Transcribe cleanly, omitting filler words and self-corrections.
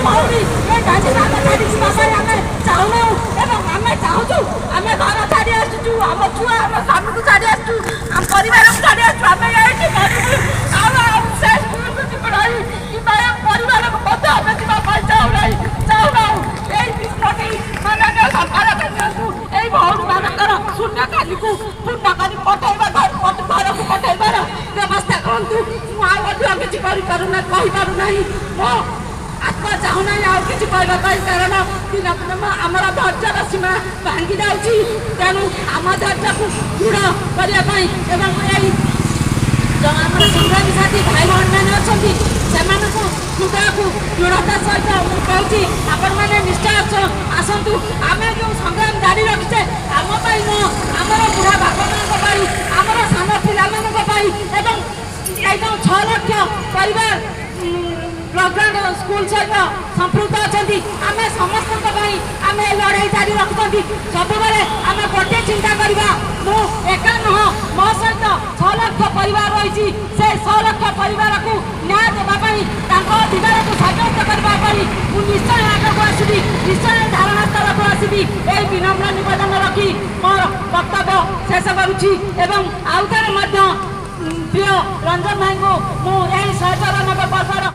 ଭଉଣୀ ଏ ଗାଁରେ ଆମେ ଛାଡ଼ି ଯିବା ପାଇଁ ଆମେ ଚାହୁଁନାହୁଁ ଏବଂ ଆମେ ଚାହୁଁଛୁ ଆମେ ଘର ଛାଡ଼ି ଆସୁଛୁ ଆମ ଛୁଆ ଆମ ସ୍ୱାମୀକୁ ଛାଡ଼ି ଆସୁଛୁ ଆମ ପରିବାରକୁ ଛାଡ଼ି ଆସୁଛୁ ଆମେ ଏଇଠି କରିବୁ ଆଉ ସେ ସ୍କୁଲକୁ ଯିବୁ ନାହିଁ କିମ୍ବା ଏ ପରିବାରକୁ ମଧ୍ୟ ଆମେ ଯିବା ପାଇଁ ଚାହୁଁନାହୁଁ ଏଇ ନିଷ୍ପତ୍ତି ମାନନୀୟ ସରକାର ନିଅନ୍ତୁ ଏଇ ଭଉଣୀମାନଙ୍କର ଶୂନ୍ୟ ଖାଲିକୁ ପୂର୍ଣ୍ଣ କରି ପଠାଇବା ଘରକୁ ପଠାଇବାର ବ୍ୟବସ୍ଥା କରନ୍ତୁ। ମୁଁ ଆଉ ଅଧିକ କିଛି କହିପାରୁନାହିଁ ମୋ ଆତ୍ମା ଚାହୁଁନାହିଁ ଆଉ କିଛି କହିବା ପାଇଁ କାରଣ ଦିନକୁ ଦିନ ଆମର ଧୈର୍ଯ୍ୟର ସୀମା ଭାଙ୍ଗି ଯାଉଛି। ତେଣୁ ଆମ ଧୈର୍ଯ୍ୟକୁ ଦୃଢ଼ କରିବା ପାଇଁ ଏବଂ ଏଇ ଯେଉଁ ଆମର ସଂଗ୍ରାମୀ ସାଥୀ ଭାଇ ଭଉଣୀମାନେ ଅଛନ୍ତି ସେମାନଙ୍କୁ ହୃଦୟକୁ ଦୃଢ଼ତା ସହିତ ମୁଁ କହୁଛି ଆପଣମାନେ ନିଶ୍ଚୟ ଆସନ୍ତୁ। ଆମେ ଯେଉଁ ସଂଗ୍ରାମ ଜାରି ରଖିଛେ ଆମ ପାଇଁ ନୁହଁ ଆମର ବୁଢ଼ା ବାପା ମାଙ୍କ ପାଇଁ ଆମର ସାନ ପିଲାମାନଙ୍କ ପାଇଁ ଏବଂ ଏଇ ଯେଉଁ 6 ଲକ୍ଷ ପରିବାର ବ୍ଲଡବ୍ୟାଙ୍କ ସ୍କୁଲ ସହିତ ସମ୍ପୃକ୍ତ ଅଛନ୍ତି ଆମେ ସମସ୍ତଙ୍କ ପାଇଁ ଆମେ ଏ ଲଢ଼େଇ ଜାରି ରଖୁଛନ୍ତି। ସବୁବେଳେ ଆମେ ଗୋଟିଏ ଚିନ୍ତା କରିବା ମୁଁ ଏକା ନୁହଁ ମୋ ସହିତ 6 ଲକ୍ଷ ପରିବାର ରହିଛି ସେ 6 ଲକ୍ଷ ପରିବାରକୁ ନ୍ୟାୟ ଦେବା ପାଇଁ ତାଙ୍କ ଅଧିକାରକୁ ସାବ୍ୟସ୍ତ କରିବା ପାଇଁ ମୁଁ ନିଶ୍ଚୟ ଆଗକୁ ଆସିବି ନିଶ୍ଚୟ ଧାରଣାସ୍ଥଳକୁ ଆସିବି। ଏହି ବିନମ୍ର ନିବେଦନ ରଖି ମୋର ବକ୍ତବ୍ୟ ଶେଷ କରୁଛି ଏବଂ ଆଉ ଥରେ ମଧ୍ୟ ପ୍ରିୟ ରଞ୍ଜନ ଭାଇଙ୍କୁ ମୁଁ ଏହି 194 ପର୍ବର